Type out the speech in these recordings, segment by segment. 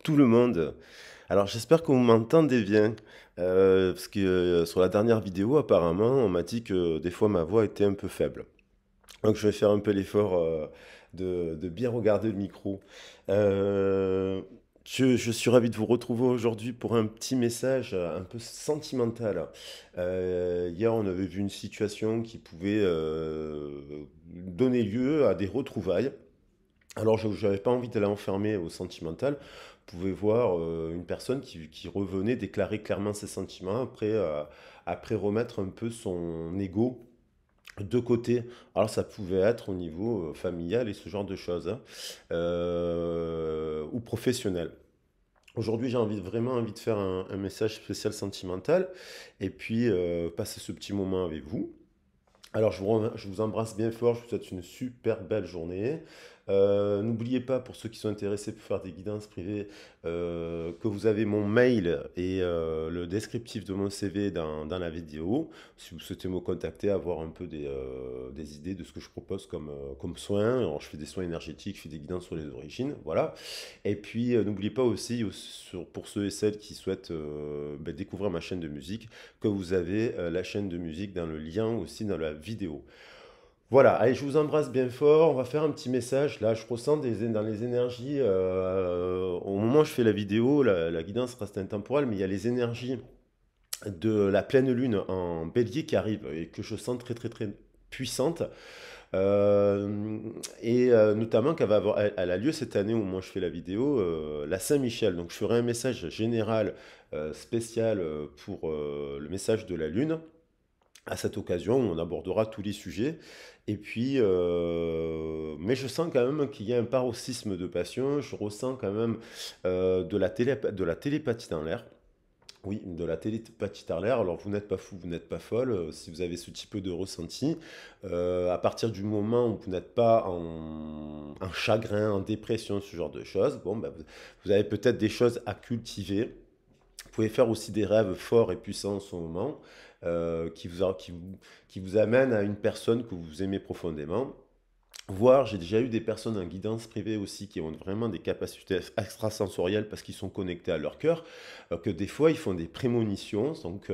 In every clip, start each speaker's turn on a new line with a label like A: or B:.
A: Tout le monde. Alors j'espère que vous m'entendez bien, parce que, sur la dernière vidéo apparemment on m'a dit que des fois ma voix était un peu faible. Donc je vais faire un peu l'effort, de bien regarder le micro. Heu, je suis ravi de vous retrouver aujourd'hui pour un petit message, un peu sentimental. Hier on avait vu une situation qui pouvait, donner lieu à des retrouvailles. Alors, je n'avais pas envie d'aller enfermer au sentimental. Vous pouvez voir une personne qui revenait déclarer clairement ses sentiments après remettre un peu son ego de côté. Alors, ça pouvait être au niveau familial et ce genre de choses, hein, ou professionnel. Aujourd'hui, vraiment envie de faire un message spécial sentimental et puis passer ce petit moment avec vous. Alors, je vous embrasse bien fort, je vous souhaite une super belle journée. N'oubliez pas, pour ceux qui sont intéressés pour faire des guidances privées, que vous avez mon mail et le descriptif de mon CV dans la vidéo. Si vous souhaitez me contacter, avoir un peu des idées de ce que je propose comme soins. Alors, je fais des soins énergétiques, je fais des guidances sur les origines, voilà. Et puis, n'oubliez pas aussi, pour ceux et celles qui souhaitent découvrir ma chaîne de musique, que vous avez la chaîne de musique dans le lien aussi dans la vidéo. Voilà, allez, je vous embrasse bien fort. On va faire un petit message. Là, je ressens dans les énergies. Au moment où je fais la vidéo, la guidance reste intemporelle, mais il y a les énergies de la pleine lune en bélier qui arrivent et que je sens très, très, très puissante. Euh, Notamment elle a lieu cette année au moment où je fais la vidéo, la Saint-Michel. Donc, je ferai un message général spécial pour le message de la lune à cette occasion où on abordera tous les sujets. Et puis, mais je sens quand même qu'il y a un paroxysme de passion. Je ressens quand même de la télépathie dans l'air. Oui, de la télépathie dans l'air. Alors, vous n'êtes pas fou, vous n'êtes pas folle. Si vous avez ce type de ressenti, à partir du moment où vous n'êtes pas en chagrin, en dépression, ce genre de choses, bon, bah, vous avez peut-être des choses à cultiver. Vous pouvez faire aussi des rêves forts et puissants en ce moment, qui vous amènent à une personne que vous aimez profondément. Voir, j'ai déjà eu des personnes en guidance privée aussi qui ont vraiment des capacités extrasensorielles parce qu'ils sont connectés à leur cœur, que des fois ils font des prémonitions. Donc,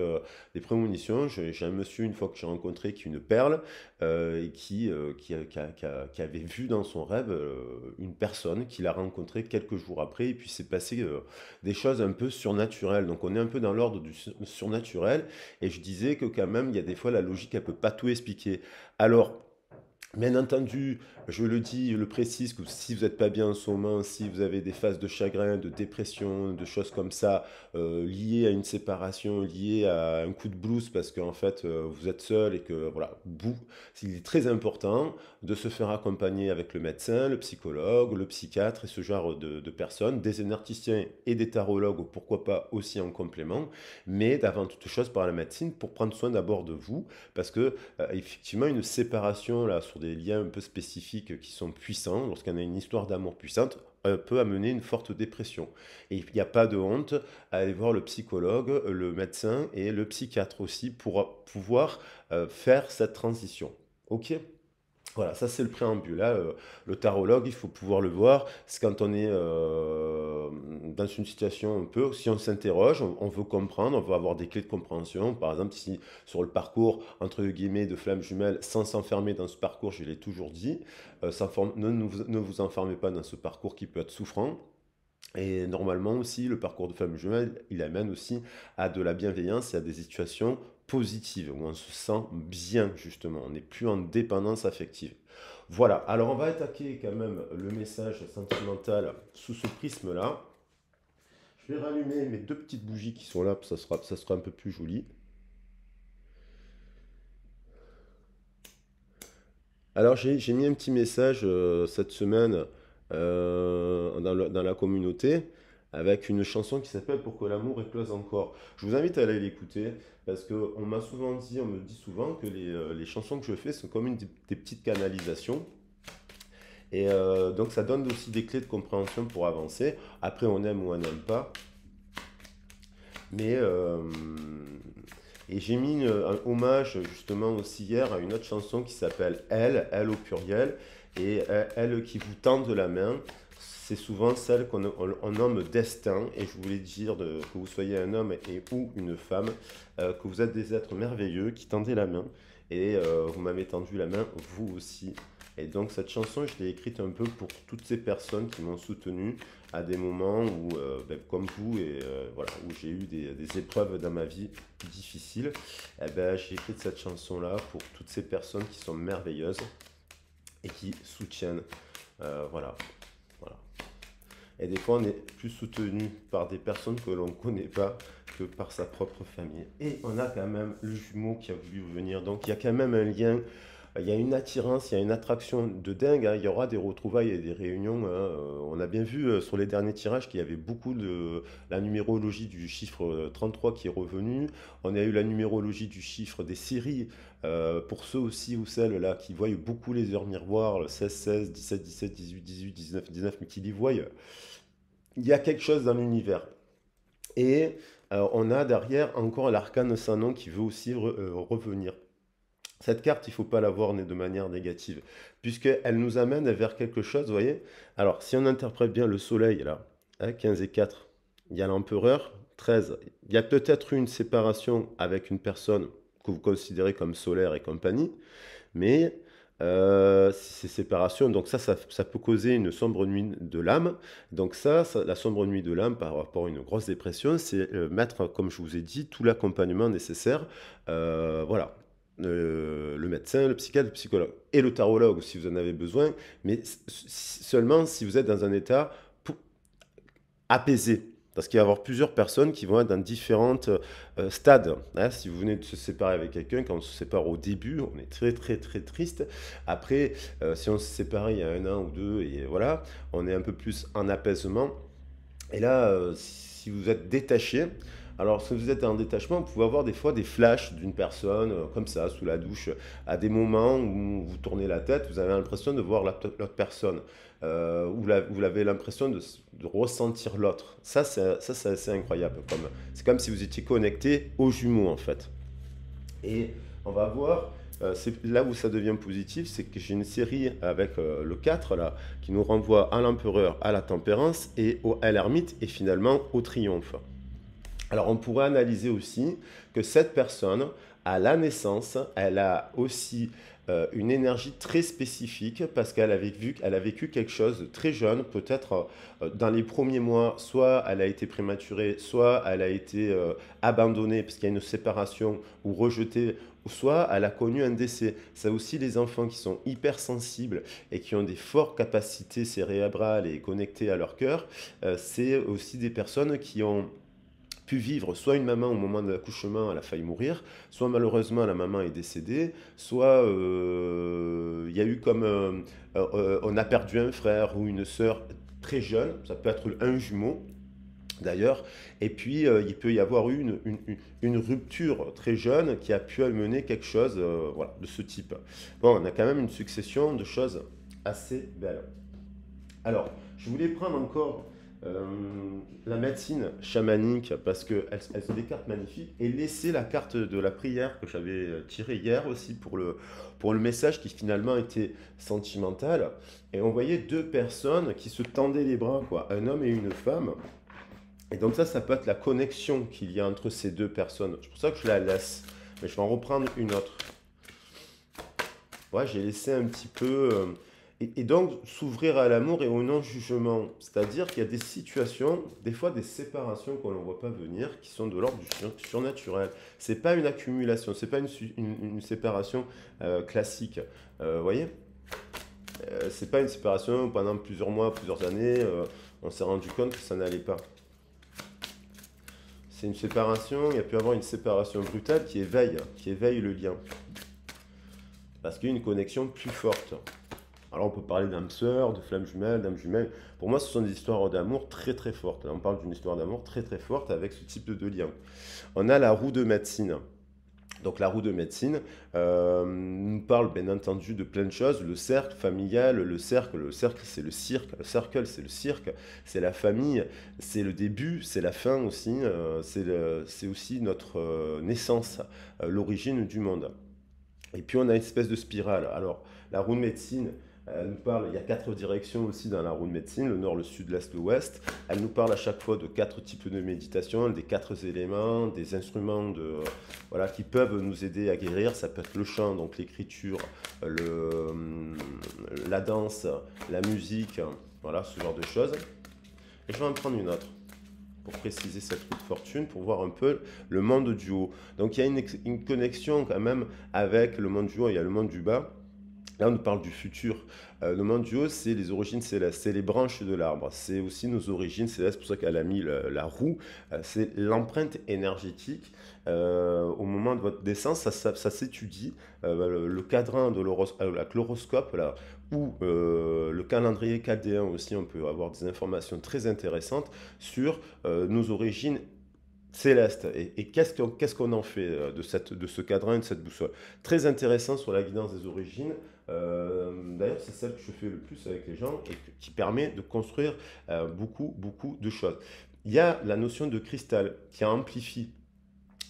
A: des prémonitions, j'ai un monsieur une fois que j'ai rencontré qui est une perle et qui avait vu dans son rêve une personne qu'il a rencontrée quelques jours après et puis c'est passé des choses un peu surnaturelles. Donc, on est un peu dans l'ordre du surnaturel et je disais que quand même, il y a des fois la logique, elle peut pas tout expliquer. Alors, bien entendu, je le dis, je le précise, que si vous n'êtes pas bien en ce moment, si vous avez des phases de chagrin, de dépression, de choses comme ça, liées à une séparation, liées à un coup de blues, parce qu'en fait, vous êtes seul et que, voilà, il est très important de se faire accompagner avec le médecin, le psychologue, le psychiatre et ce genre de personnes, des énergéticiens et des tarologues, pourquoi pas aussi en complément, mais d'avant toute chose par la médecine pour prendre soin d'abord de vous, parce que effectivement, une séparation là, sur des liens un peu spécifiques qui sont puissants, lorsqu'on a une histoire d'amour puissante, peut amener une forte dépression. Et il n'y a pas de honte à aller voir le psychologue, le médecin et le psychiatre aussi pour pouvoir faire cette transition. Ok? Voilà, ça c'est le préambule. Là, le tarologue, il faut pouvoir le voir. C'est quand on est dans une situation un peu, si on s'interroge, on veut comprendre, on veut avoir des clés de compréhension. Par exemple, si sur le parcours, entre guillemets, de flammes jumelles, sans s'enfermer dans ce parcours, je l'ai toujours dit, ne vous enfermez pas dans ce parcours qui peut être souffrant. Et normalement aussi, le parcours de femme jumelle, il amène aussi à de la bienveillance et à des situations positives, où on se sent bien, justement. On n'est plus en dépendance affective. Voilà, alors on va attaquer quand même le message sentimental sous ce prisme-là. Je vais rallumer mes deux petites bougies qui sont là, ça sera un peu plus joli. Alors j'ai mis un petit message cette semaine dans la communauté avec une chanson qui s'appelle Pour que l'amour éclose encore. Je vous invite à aller l'écouter parce qu'on m'a souvent dit, on me dit souvent que les chansons que je fais sont comme des petites canalisations. Et donc ça donne aussi des clés de compréhension pour avancer. Après on aime ou on n'aime pas. Mais et j'ai mis un hommage justement aussi hier à une autre chanson qui s'appelle Elle, Elle au pluriel, et Elle qui vous tend de la main. c'est souvent celle on nomme destin. Et je voulais dire que vous soyez un homme et ou une femme, que vous êtes des êtres merveilleux qui tendez la main. Et vous m'avez tendu la main, vous aussi. Et donc cette chanson, je l'ai écrite un peu pour toutes ces personnes qui m'ont soutenu à des moments où, ben, comme vous, et voilà, où j'ai eu des épreuves dans ma vie difficiles. Eh ben, j'ai écrit cette chanson-là pour toutes ces personnes qui sont merveilleuses et qui soutiennent. Voilà, voilà. Et des fois, on est plus soutenu par des personnes que l'on ne connaît pas que par sa propre famille. Et on a quand même le jumeau qui a voulu venir. Donc il y a quand même un lien, il y a une attirance, il y a une attraction de dingue, hein. Il y aura des retrouvailles et des réunions, hein. On a bien vu sur les derniers tirages qu'il y avait beaucoup de la numérologie du chiffre 33 qui est revenu. On a eu la numérologie du chiffre des séries. Pour ceux aussi ou celles là qui voient beaucoup les heures miroirs, le 16, 16, 17, 17, 18, 18, 19, 19, mais qui les voient, il y a quelque chose dans l'univers. Et on a derrière encore l'arcane sans nom qui veut aussi revenir. Cette carte, il ne faut pas la voir de manière négative, puisqu'elle nous amène vers quelque chose, vous voyez. Alors, si on interprète bien le soleil, là, hein, 15 et 4, il y a l'empereur, 13. Il y a peut-être une séparation avec une personne que vous considérez comme solaire et compagnie, mais ces séparations, donc ça peut causer une sombre nuit de l'âme. Donc la sombre nuit de l'âme par rapport à une grosse dépression, c'est mettre, comme je vous ai dit, tout l'accompagnement nécessaire. Voilà. Le médecin, le psychiatre, le psychologue et le tarologue si vous en avez besoin, mais seulement si vous êtes dans un état apaisé. Parce qu'il va y avoir plusieurs personnes qui vont être dans différents stades, hein. Si vous venez de se séparer avec quelqu'un, quand on se sépare au début, on est très très très triste. Après, si on se sépare il y a un an ou deux, et voilà, on est un peu plus en apaisement. Et là, si vous êtes détaché, alors si vous êtes en détachement, vous pouvez avoir des fois des flashs d'une personne, comme ça, sous la douche, à des moments où vous tournez la tête, vous avez l'impression de voir l'autre personne, vous avez l'impression de ressentir l'autre. Ça, c'est assez incroyable. C'est comme si vous étiez connecté aux jumeaux, en fait. Et on va voir, c'est là où ça devient positif, c'est que j'ai une série avec le 4 là, qui nous renvoie à l'empereur, à la tempérance et à l'ermite et finalement au triomphe. Alors on pourrait analyser aussi que cette personne, à la naissance, elle a aussi une énergie très spécifique parce qu'elle a vécu quelque chose de très jeune, peut-être dans les premiers mois, soit elle a été prématurée, soit elle a été abandonnée parce qu'il y a une séparation ou rejetée, ou soit elle a connu un décès. Ça aussi, les enfants qui sont hypersensibles et qui ont des fortes capacités cérébrales et connectées à leur cœur, c'est aussi des personnes qui ont pu vivre soit une maman au moment de l'accouchement, elle a failli mourir, soit malheureusement la maman est décédée, soit il y a eu comme on a perdu un frère ou une sœur très jeune, ça peut être un jumeau d'ailleurs, et puis il peut y avoir eu une rupture très jeune qui a pu amener quelque chose voilà, de ce type. Bon, on a quand même une succession de choses assez belles. Alors, je voulais prendre encore euh, la médecine chamanique parce qu'elle sont des cartes magnifiques et laisser la carte de la prière que j'avais tirée hier aussi pour le message qui finalement était sentimental. Et on voyait deux personnes qui se tendaient les bras, quoi, un homme et une femme. Et donc ça peut être la connexion qu'il y a entre ces deux personnes. C'est pour ça que je la laisse. Mais je vais en reprendre une autre. Ouais, j'ai laissé un petit peu. Et donc, s'ouvrir à l'amour et au non-jugement. C'est-à-dire qu'il y a des situations, des fois des séparations qu'on ne voit pas venir, qui sont de l'ordre du surnaturel. C'est pas une accumulation, c'est pas une séparation classique. Vous voyez? C'est pas une séparation où pendant plusieurs mois, plusieurs années, on s'est rendu compte que ça n'allait pas. C'est une séparation, il y a pu avoir une séparation brutale qui éveille le lien. Parce qu'il y a une connexion plus forte. Alors on peut parler d'âme sœur, de flamme jumelle, d'âme jumelle. Pour moi, ce sont des histoires d'amour très très fortes. Là, on parle d'une histoire d'amour très très forte avec ce type de lien. On a la roue de médecine. Donc la roue de médecine nous parle bien entendu de plein de choses. Le cercle familial, le cercle c'est le cirque, le cercle c'est le cirque, c'est la famille, c'est le début, c'est la fin aussi, c'est aussi notre naissance, l'origine du monde. Et puis on a une espèce de spirale. Alors la roue de médecine, Elle nous parle, il y a 4 directions aussi dans la roue de médecine, le nord, le sud, l'est, l'ouest. Elle nous parle à chaque fois de 4 types de méditation, des 4 éléments, des instruments voilà, qui peuvent nous aider à guérir. Ça peut être le chant, donc l'écriture, la danse, la musique, voilà, ce genre de choses. Et je vais en prendre une autre pour préciser cette roue de fortune, pour voir un peu le monde du haut. Donc il y a une connexion quand même avec le monde du haut, il y a le monde du bas. Là, on nous parle du futur. Le monde du haut, c'est les origines célestes, c'est les branches de l'arbre, c'est aussi nos origines célestes, c'est pour ça qu'elle a mis la roue, c'est l'empreinte énergétique. Au moment de votre naissance, ça s'étudie. Le cadran de l'horoscope, là, ou le calendrier chaldéen aussi, on peut avoir des informations très intéressantes sur nos origines célestes. Et qu'est-ce qu'on en fait de ce cadran et de cette boussole? Très intéressant sur la guidance des origines. D'ailleurs, c'est celle que je fais le plus avec les gens et qui permet de construire beaucoup, beaucoup de choses. Il y a la notion de cristal qui amplifie.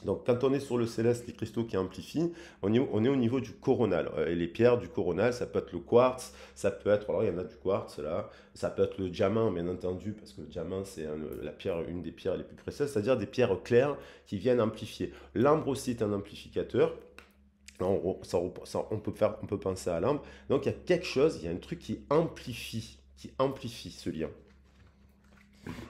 A: Donc, quand on est sur le céleste, les cristaux qui amplifient, on est au niveau du coronal. Et les pierres du coronal, ça peut être le quartz, ça peut être, alors il y en a du quartz là, ça peut être le diamant, bien entendu, parce que le diamant, c'est la pierre, une des pierres les plus précieuses, c'est-à-dire des pierres claires qui viennent amplifier. L'ambre aussi est un amplificateur. On peut penser à l'ambre. Donc, il y a quelque chose, il y a un truc qui amplifie ce lien.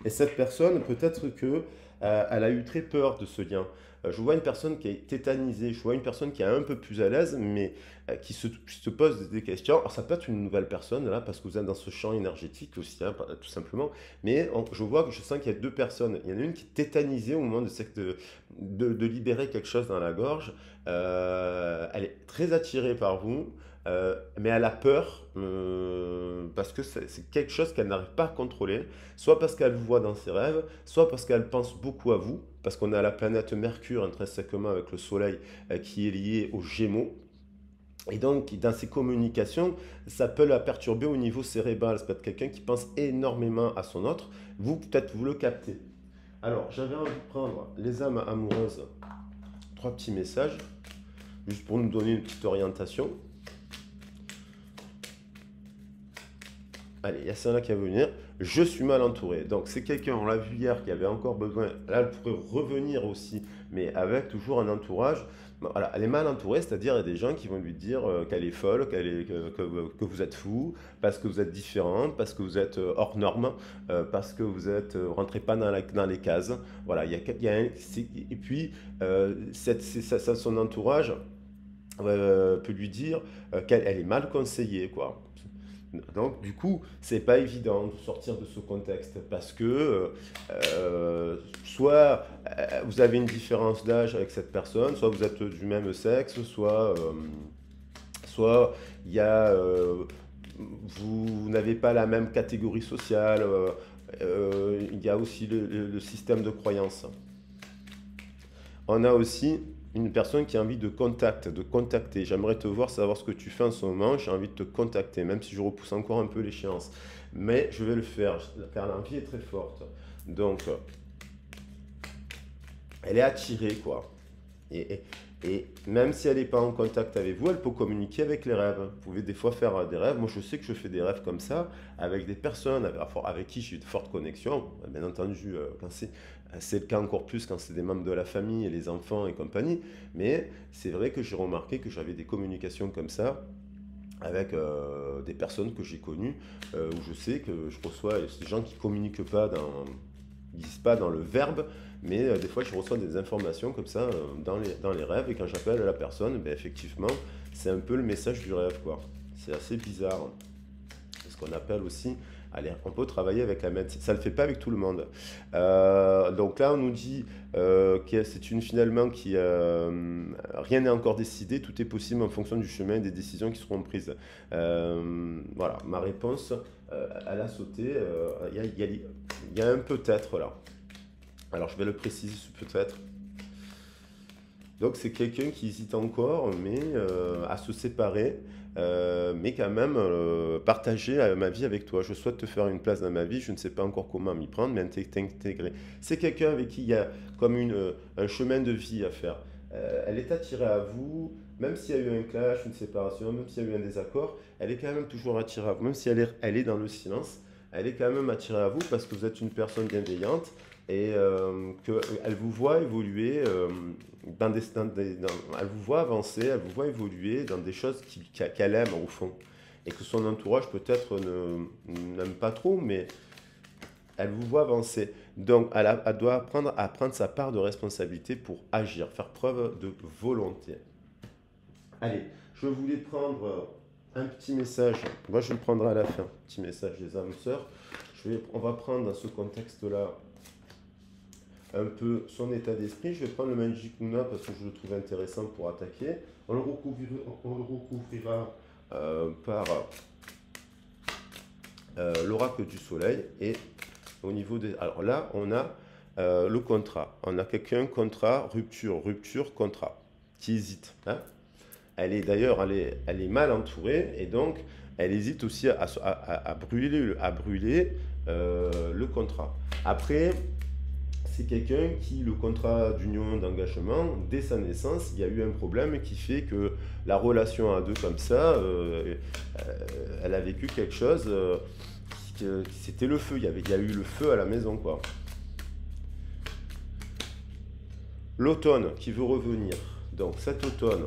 A: Et cette personne, peut-être que elle a eu très peur de ce lien. Je vois une personne qui est tétanisée, je vois une personne qui est un peu plus à l'aise, mais qui se pose des questions. Alors ça peut être une nouvelle personne, là, parce que vous êtes dans ce champ énergétique aussi, hein, tout simplement. Mais je sens qu'il y a 2 personnes. Il y en a une qui est tétanisée au moment de libérer quelque chose dans la gorge. Elle est très attirée par vous. Mais elle a peur parce que c'est quelque chose qu'elle n'arrive pas à contrôler, soit parce qu'elle vous voit dans ses rêves, soit parce qu'elle pense beaucoup à vous, parce qu'on a la planète Mercure intrinsèquement avec le Soleil qui est lié aux Gémeaux. Et donc, dans ses communications, ça peut la perturber au niveau cérébral. Ça peut être quelqu'un qui pense énormément à son autre. Vous, peut-être, vous le captez. Alors, j'avais envie de prendre les âmes amoureuses, 3 petits messages, juste pour nous donner une petite orientation. Allez, il y a celle-là qui va venir. Je suis mal entouré. Donc, c'est quelqu'un, on l'a vu hier, qui avait encore besoin. Là, elle pourrait revenir aussi, mais avec toujours un entourage. Bon, voilà, elle est mal entourée, c'est-à-dire il y a des gens qui vont lui dire qu'elle est folle, que vous êtes fou, parce que vous êtes différente, parce que vous êtes hors norme, parce que vous êtes rentrez pas dans les cases. Voilà, et puis son entourage peut lui dire qu'elle est mal conseillée, quoi. Donc, du coup, c'est pas évident de sortir de ce contexte parce que soit vous avez une différence d'âge avec cette personne, soit vous êtes du même sexe, soit il y a, vous n'avez pas la même catégorie sociale. Il y a aussi le système de croyance. On a aussi une personne qui a envie de contacter. J'aimerais te voir, savoir ce que tu fais en ce moment. J'ai envie de te contacter, même si je repousse encore un peu l'échéance. Mais je vais le faire, car l'envie est très forte. Donc, elle est attirée, quoi. Et même si elle n'est pas en contact avec vous, elle peut communiquer avec les rêves. Vous pouvez des fois faire des rêves. Moi, je sais que je fais des rêves comme ça avec des personnes avec qui j'ai de fortes connexions. Bien entendu, quand c'est le cas encore plus quand c'est des membres de la famille et les enfants et compagnie. Mais c'est vrai que j'ai remarqué que j'avais des communications comme ça avec des personnes que j'ai connues, où je sais que je reçois des gens qui ne communiquent pas ils disent pas dans le verbe, mais des fois je reçois des informations comme ça dans les rêves, et quand j'appelle la personne, ben, effectivement, c'est un peu le message du rêve, quoi. C'est assez bizarre. C'est ce qu'on appelle aussi, allez, on peut travailler avec la médecine, ça ne le fait pas avec tout le monde. Donc là, on nous dit que c'est une finalement qui rien n'est encore décidé, tout est possible en fonction du chemin et des décisions qui seront prises. Voilà, ma réponse, elle a sauté. Il y a un peut-être là. Alors je vais le préciser, ce peut-être. Donc c'est quelqu'un qui hésite encore, mais à se séparer, mais quand même partager ma vie avec toi. Je souhaite te faire une place dans ma vie, je ne sais pas encore comment m'y prendre, mais t'intégrer. C'est quelqu'un avec qui il y a comme un chemin de vie à faire. elle est attirée à vous, même s'il y a eu un clash, une séparation, même s'il y a eu un désaccord, elle est quand même toujours attirée à vous, même si elle est dans le silence, elle est quand même attirée à vous parce que vous êtes une personne bienveillante et qu'elle vous voit évoluer elle vous voit avancer, elle vous voit évoluer dans des choses qu'elle aime au fond. Et que son entourage peut-être n'aime pas trop, mais elle vous voit avancer. Donc, elle doit apprendre à prendre sa part de responsabilité pour agir, faire preuve de volonté. Allez, je voulais prendre un petit message. Moi, je le prendrai à la fin. Petit message des âmes sœurs. On va prendre dans ce contexte-là un peu son état d'esprit. Je vais prendre le Magic Luna parce que je le trouve intéressant pour attaquer. On le recouvrira par l'oracle du soleil et au niveau des... Alors là, on a le contrat. On a quelqu'un, contrat, rupture, rupture, contrat, qui hésite. Hein. Elle est mal entourée et donc elle hésite aussi à brûler le contrat. Après, c'est quelqu'un qui, le contrat d'union, d'engagement, dès sa naissance, il y a eu un problème qui fait que la relation à deux comme ça, elle a vécu quelque chose, c'était le feu, il y a eu le feu à la maison, quoi. L'automne qui veut revenir, donc cet automne,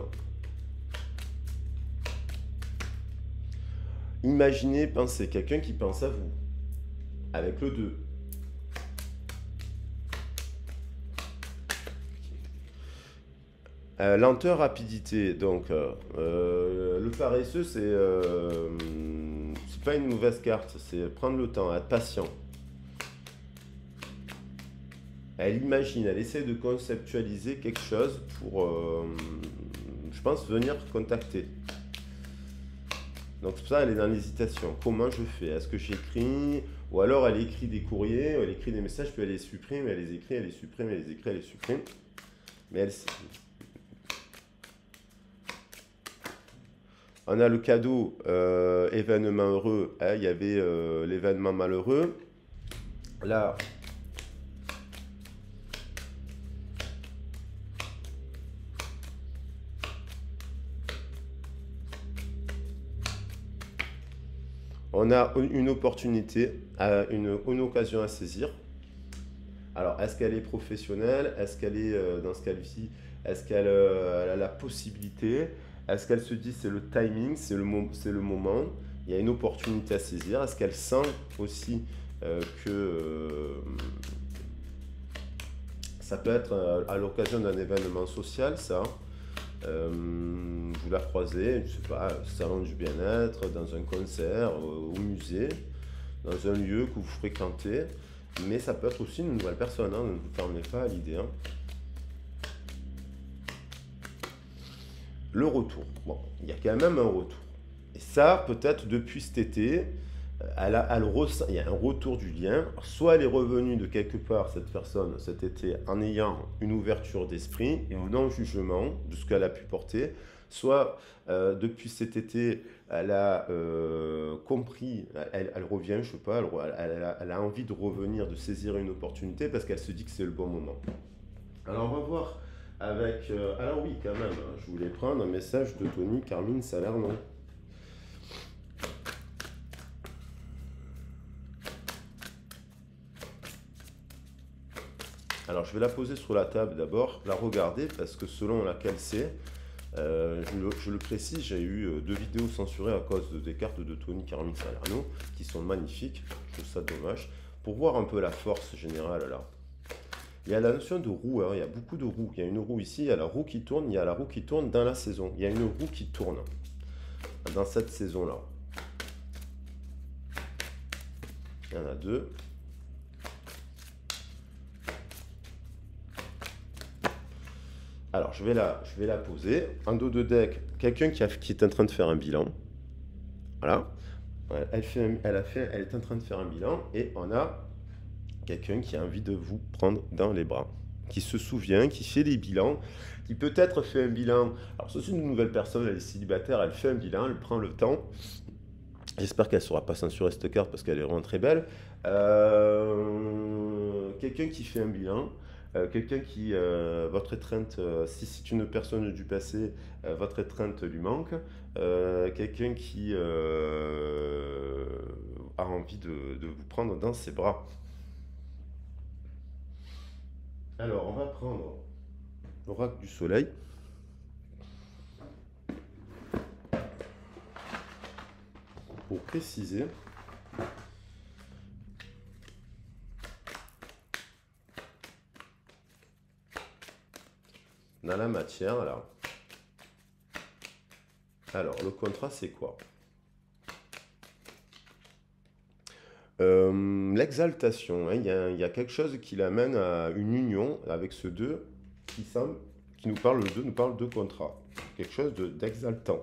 A: imaginez, pensez, quelqu'un qui pense à vous, avec le 2. Lenteur, rapidité. Donc, le paresseux, c'est pas une mauvaise carte. C'est prendre le temps, être patient. Elle imagine, elle essaie de conceptualiser quelque chose pour, je pense, venir contacter. Donc, c'est pour ça qu'elle est dans l'hésitation. Comment je fais? Est-ce que j'écris? Ou alors elle écrit des courriers, elle écrit des messages, puis elle les supprime, elle les écrit, elle les supprime, elle les écrit, elle les supprime. Mais elle... On a le cadeau, événement heureux, hein, il y avait l'événement malheureux. Là, on a une opportunité, une occasion à saisir. Alors, est-ce qu'elle est professionnelle? Est-ce qu'elle est dans ce cas-ci? Est-ce qu'elle elle a la possibilité? Est-ce qu'elle se dit c'est le timing, c'est le moment? Il y a une opportunité à saisir. Est-ce qu'elle sent aussi que ça peut être à l'occasion d'un événement social, ça? Vous la croisez, je sais pas, salon du bien-être, dans un concert, au musée, dans un lieu que vous fréquentez. Mais ça peut être aussi une nouvelle personne, hein, ne vous fermez pas à l'idée. Hein. Le retour. Bon, il y a quand même un retour. Et ça, peut-être depuis cet été, il y a un retour du lien. Soit elle est revenue de quelque part, cette personne, cet été, en ayant une ouverture d'esprit et un non-jugement de ce qu'elle a pu porter. Soit depuis cet été, elle a compris, elle revient, je sais pas, elle a envie de revenir, de saisir une opportunité parce qu'elle se dit que c'est le bon moment. Alors on va voir avec... alors oui, quand même, hein, je voulais prendre un message de Tony Carmine Salerno. Alors je vais la poser sur la table d'abord, la regarder parce que selon laquelle c'est, je le précise, j'ai eu 2 vidéos censurées à cause des cartes de Tony Carmine Salerno qui sont magnifiques, je trouve ça dommage, pour voir un peu la force générale là. Il y a la notion de roue, hein, il y a beaucoup de roues, il y a une roue ici, il y a la roue qui tourne, il y a la roue qui tourne dans la saison, il y a une roue qui tourne dans cette saison-là. Il y en a 2. Alors, je vais la poser. En dos de deck, quelqu'un qui est en train de faire un bilan. Voilà. Elle est en train de faire un bilan. Et on a quelqu'un qui a envie de vous prendre dans les bras. Qui se souvient, qui fait des bilans. Qui peut-être fait un bilan. Alors, c'est une nouvelle personne, elle est célibataire, elle fait un bilan, elle prend le temps. J'espère qu'elle ne sera pas censurée cette carte parce qu'elle est vraiment très belle. Quelqu'un qui fait un bilan. Quelqu'un qui, votre étreinte, si c'est une personne du passé, votre étreinte lui manque. Quelqu'un qui a envie de vous prendre dans ses bras. Alors, on va prendre l'oracle du soleil. Pour préciser, dans la matière, là. Alors, le contrat, c'est quoi? L'exaltation, hein, il y a quelque chose qui l'amène à une union avec ce deux qui semble, qui nous parle, le deux nous parle de contrat. Quelque chose d'exaltant.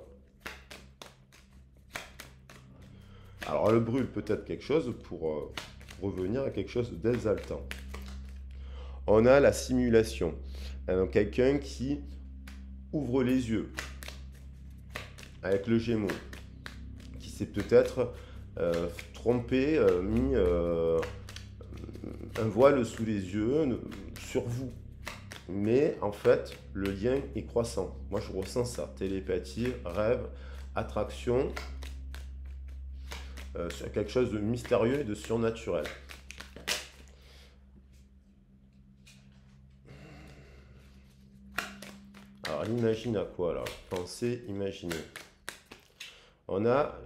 A: Alors, le brûle peut-être quelque chose pour revenir à quelque chose d'exaltant. On a la simulation. Quelqu'un qui ouvre les yeux avec le Gémeaux, qui s'est peut-être trompé, mis un voile sous les yeux sur vous. Mais en fait, le lien est croissant. Moi, je ressens ça. Télépathie, rêve, attraction, sur quelque chose de mystérieux et de surnaturel. Alors, imagine à quoi là? Pensez, imaginez. On a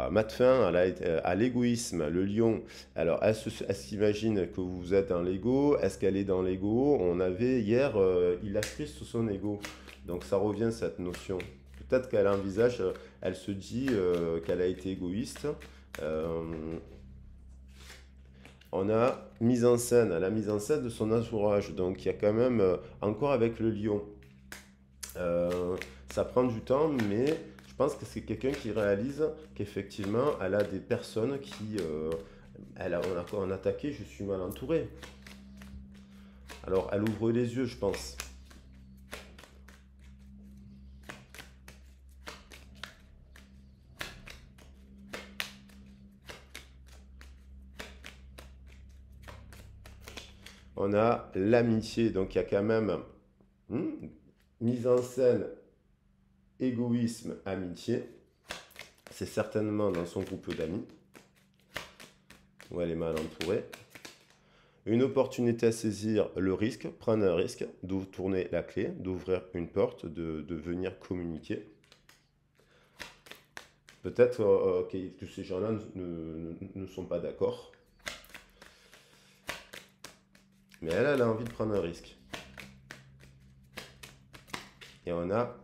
A: mettre fin à l'égoïsme, le lion. Alors, est-ce qu'imagine que vous êtes dans l'ego? Est-ce qu'elle est dans l'ego? On avait hier, il a pris sous son ego. Donc, ça revient cette notion. Peut-être qu'elle envisage, elle se dit qu'elle a été égoïste. On a mise en scène, la mise en scène de son entourage. Donc, il y a quand même, encore avec le lion, ça prend du temps, mais je pense que c'est quelqu'un qui réalise qu'effectivement, elle a des personnes qui... on a attaqué, je suis mal entouré. Alors, elle ouvre les yeux, je pense. On a l'amitié, donc il y a quand même mise en scène, égoïsme, amitié. C'est certainement dans son groupe d'amis, où elle est mal entourée. Une opportunité à saisir, le risque, prendre un risque, de tourner la clé, d'ouvrir une porte, de venir communiquer. Peut-être que ces gens-là ne sont pas d'accord. Mais elle a envie de prendre un risque. Et on a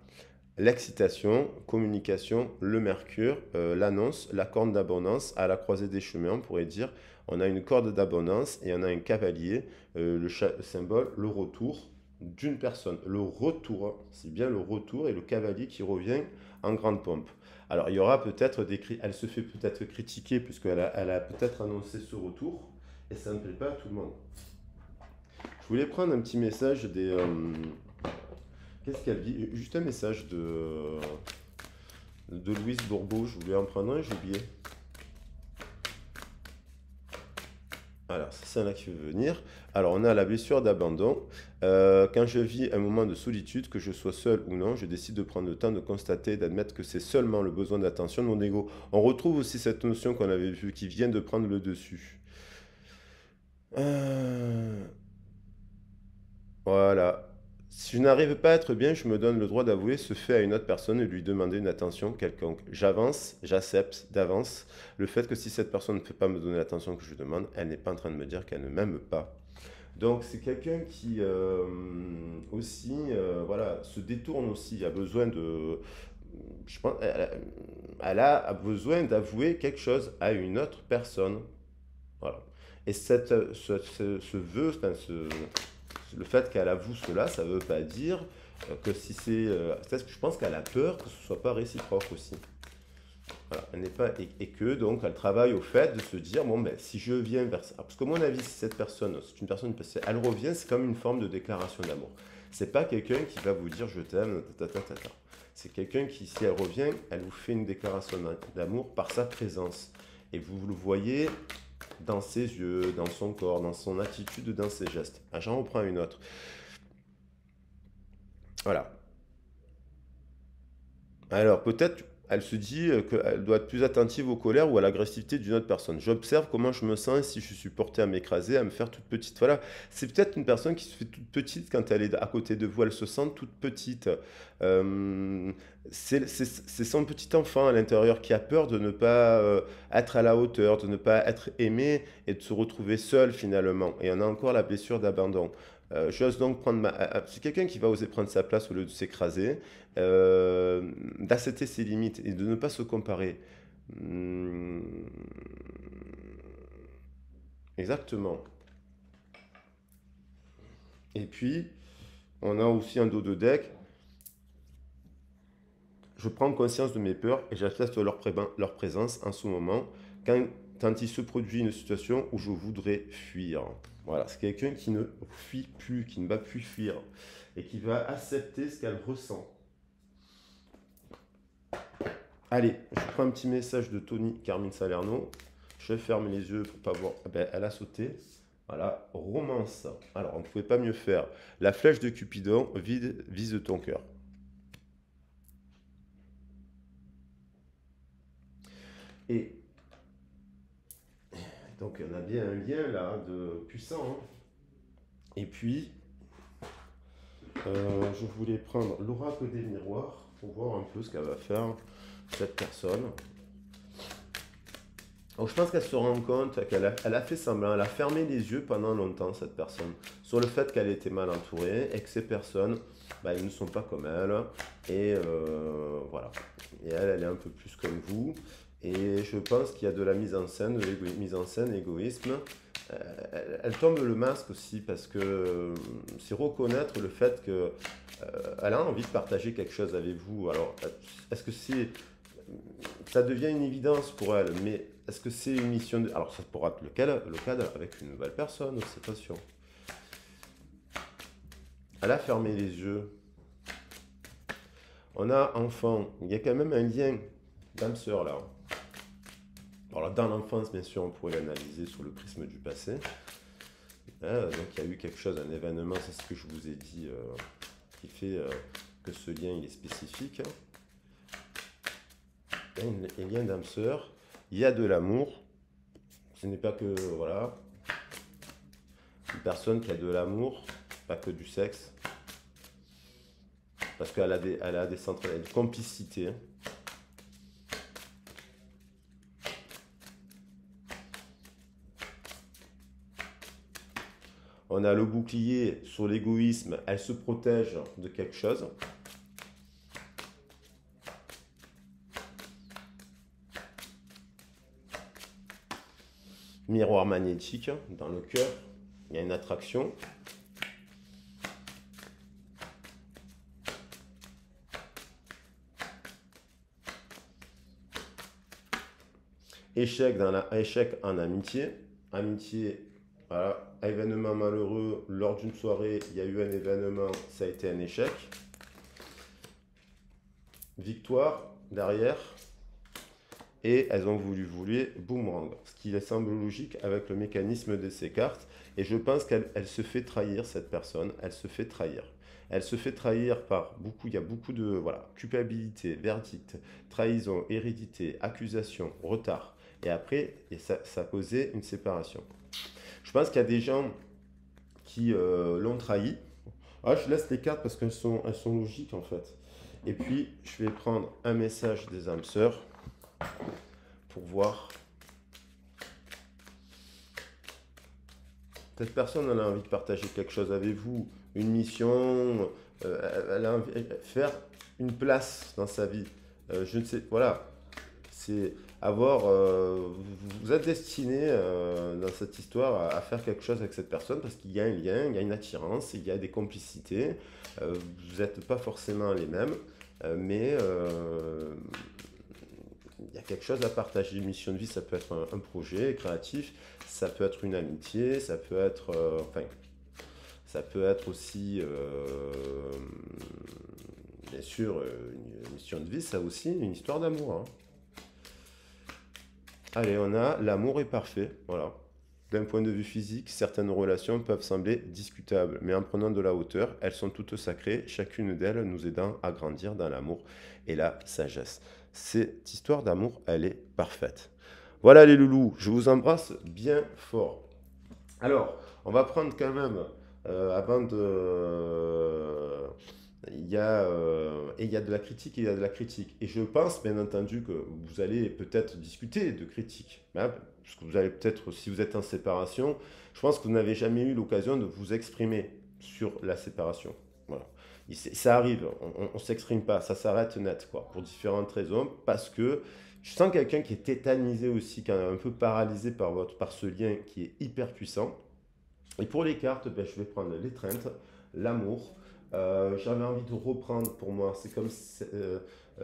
A: l'excitation, communication, le mercure, l'annonce, la corde d'abondance. À la croisée des chemins, on pourrait dire, on a une corde d'abondance et on a un cavalier, le symbole, le retour d'une personne. Le retour, c'est bien le retour et le cavalier qui revient en grande pompe. Alors, il y aura peut-être des cris, elle se fait peut-être critiquer puisqu'elle a peut-être annoncé ce retour et ça ne plaît pas à tout le monde. Je voulais prendre un petit message des... qu'est-ce qu'elle dit? Juste un message de Louise Bourbeau. Je voulais en prendre un, j'ai oublié. Alors, c'est celle-là qui veut venir. Alors, on a la blessure d'abandon. Quand je vis un moment de solitude, que je sois seul ou non, je décide de prendre le temps de constater, d'admettre que c'est seulement le besoin d'attention de mon ego. On retrouve aussi cette notion qu'on avait vue, qui vient de prendre le dessus. Voilà. Si je n'arrive pas à être bien, je me donne le droit d'avouer ce fait à une autre personne et lui demander une attention quelconque. J'avance, j'accepte d'avance le fait que si cette personne ne peut pas me donner l'attention que je demande, elle n'est pas en train de me dire qu'elle ne m'aime pas. Donc c'est quelqu'un qui aussi voilà, se détourne aussi, a besoin de... Je pense, elle a besoin d'avouer quelque chose à une autre personne. Voilà. Et ce vœu, enfin, le fait qu'elle avoue cela, ça ne veut pas dire que si c'est... je pense qu'elle a peur que ce ne soit pas réciproque aussi. Voilà, elle n'est pas, et que donc elle travaille au fait de se dire, bon ben si je viens vers ça, parce que mon avis, si cette personne, c'est une personne, elle revient, c'est comme une forme de déclaration d'amour. C'est pas quelqu'un qui va vous dire je t'aime, c'est quelqu'un qui, si elle revient, elle vous fait une déclaration d'amour par sa présence. Et vous le voyez dans ses yeux, dans son corps, dans son attitude, dans ses gestes. Ah, j'en reprends une autre. Voilà. Alors peut-être elle se dit qu'elle doit être plus attentive aux colères ou à l'agressivité d'une autre personne. J'observe comment je me sens et si je suis porté à m'écraser, à me faire toute petite. Voilà, c'est peut-être une personne qui se fait toute petite quand elle est à côté de vous, elle se sent toute petite. Euh, c'est son petit enfant à l'intérieur qui a peur de ne pas être à la hauteur, de ne pas être aimé et de se retrouver seul finalement. Et on a encore la blessure d'abandon. J'ose donc prendre c'est quelqu'un qui va oser prendre sa place au lieu de s'écraser, d'accepter ses limites et de ne pas se comparer. Hmm, exactement. Et puis, on a aussi un dos de deck. Je prends conscience de mes peurs et j'accepte leur présence en ce moment quand, quand il se produit une situation où je voudrais fuir. Voilà, c'est quelqu'un qui ne fuit plus, qui ne va plus fuir et qui va accepter ce qu'elle ressent. Allez, je prends un petit message de Tony Carmine Salerno. Je ferme les yeux pour pas voir. Ah ben, elle a sauté. Voilà, romance. Alors, on ne pouvait pas mieux faire. La flèche de Cupidon vise ton cœur. Et donc, on a bien un lien là de puissant, hein. Et puis, je voulais prendre l'oracle des miroirs pour voir un peu ce qu'elle va faire, cette personne. Donc, je pense qu'elle se rend compte elle a fait semblant, elle a fermé les yeux pendant longtemps, cette personne, sur le fait qu'elle était mal entourée et que ces personnes, bah, elles ne sont pas comme elle. Et voilà. Et elle est un peu plus comme vous. Et je pense qu'il y a de la mise en scène, de mise en scène, égoïsme. Elle tombe le masque aussi parce que c'est reconnaître le fait que elle a envie de partager quelque chose avec vous. Alors, est-ce que ça devient une évidence pour elle, mais est-ce que c'est une mission de... Alors, ça pourra être le cadre avec une nouvelle personne, c'est patient. Elle a fermé les yeux. On a enfant. Il y a quand même un lien d'âme-sœur là. Alors, dans l'enfance, bien sûr, on pourrait l'analyser sous le prisme du passé. Donc, il y a eu quelque chose, un événement, c'est ce que je vous ai dit, qui fait que ce lien il est spécifique. Il y a un lien d'âme-sœur. Il y a de l'amour. Ce n'est pas que, voilà, une personne qui a de l'amour, pas que du sexe, parce qu'elle a elle a des centres, elle a une complicité. On a le bouclier sur l'égoïsme, elle se protège de quelque chose. Miroir magnétique, dans le cœur, il y a une attraction. Échec en amitié. Amitié, voilà, événement malheureux, lors d'une soirée, il y a eu un événement, ça a été un échec. Victoire, derrière, et elles ont voulu boomerang, ce qui semble logique avec le mécanisme de ces cartes. Et je pense qu'elle se fait trahir, cette personne, elle se fait trahir. Elle se fait trahir par beaucoup, il y a beaucoup de voilà, culpabilité, verdict, trahison, hérédité, accusation, retard. Et après, ça a causé une séparation. Je pense qu'il y a des gens qui l'ont trahi. Ah, je laisse les cartes parce elles sont logiques en fait. Et puis, je vais prendre un message des âmes sœurs pour voir. Cette personne, elle a envie de partager quelque chose avec vous, une mission, elle a envie de faire une place dans sa vie. Je ne sais, voilà, c'est avoir. Vous êtes destiné dans cette histoire à faire quelque chose avec cette personne parce qu'il y a un lien, il y a une attirance, il y a des complicités. Vous n'êtes pas forcément les mêmes, mais il y a quelque chose à partager. Une mission de vie, ça peut être un projet créatif, ça peut être une amitié, ça peut être, enfin, ça peut être aussi, bien sûr, une mission de vie, ça aussi, une histoire d'amour, hein. Allez, on a l'amour est parfait. Voilà. D'un point de vue physique, certaines relations peuvent sembler discutables, mais en prenant de la hauteur, elles sont toutes sacrées, chacune d'elles nous aidant à grandir dans l'amour et la sagesse. Cette histoire d'amour, elle est parfaite. Voilà les loulous, je vous embrasse bien fort. Alors, on va prendre quand même, avant de... il y a de la critique et il y a de la critique. Et je pense, bien entendu, que vous allez peut-être discuter de critique. Hein, parce que vous allez peut-être, si vous êtes en séparation, je pense que vous n'avez jamais eu l'occasion de vous exprimer sur la séparation. Voilà. Ça arrive, on ne s'exprime pas, ça s'arrête net, quoi, pour différentes raisons, parce que je sens quelqu'un qui est tétanisé aussi, qui est un peu paralysé par ce lien qui est hyper puissant. Et pour les cartes, ben, je vais prendre l'étreinte, l'amour. J'avais envie de reprendre pour moi, c'est comme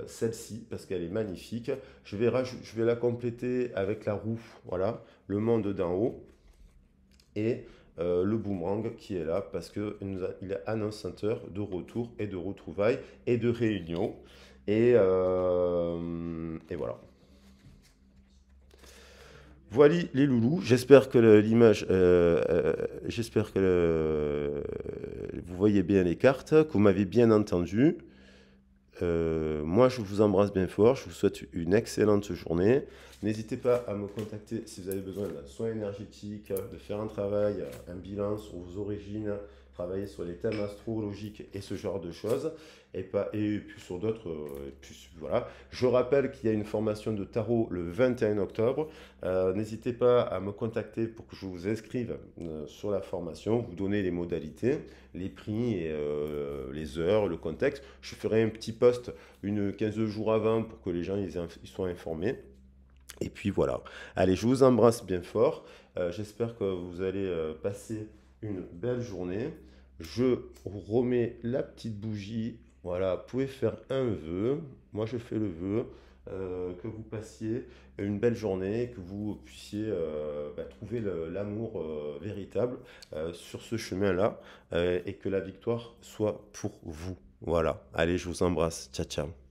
A: celle-ci, parce qu'elle est magnifique. Je vais la compléter avec la roue, voilà, le monde d'en haut, et le boomerang qui est là, parce qu'il est annonçateur de retour et de retrouvailles et de réunion. Et voilà. Voilà les loulous, j'espère que l'image, j'espère que vous voyez bien les cartes, que vous m'avez bien entendu. Moi, je vous embrasse bien fort, je vous souhaite une excellente journée. N'hésitez pas à me contacter si vous avez besoin d'un soin énergétique, de faire un travail, un bilan sur vos origines, travailler sur les thèmes astrologiques et ce genre de choses, et puis sur d'autres. Voilà. Je rappelle qu'il y a une formation de tarot le 21 octobre. N'hésitez pas à me contacter pour que je vous inscrive sur la formation, vous donner les modalités, les prix et les heures, le contexte. Je ferai un petit post une 15 jours avant pour que les gens ils soient informés. Et puis voilà. Allez, je vous embrasse bien fort. J'espère que vous allez passer une belle journée. Je remets la petite bougie. Voilà, vous pouvez faire un vœu. Moi, je fais le vœu que vous passiez une belle journée, que vous puissiez trouver l'amour véritable sur ce chemin-là et que la victoire soit pour vous. Voilà. Allez, je vous embrasse. Ciao, ciao.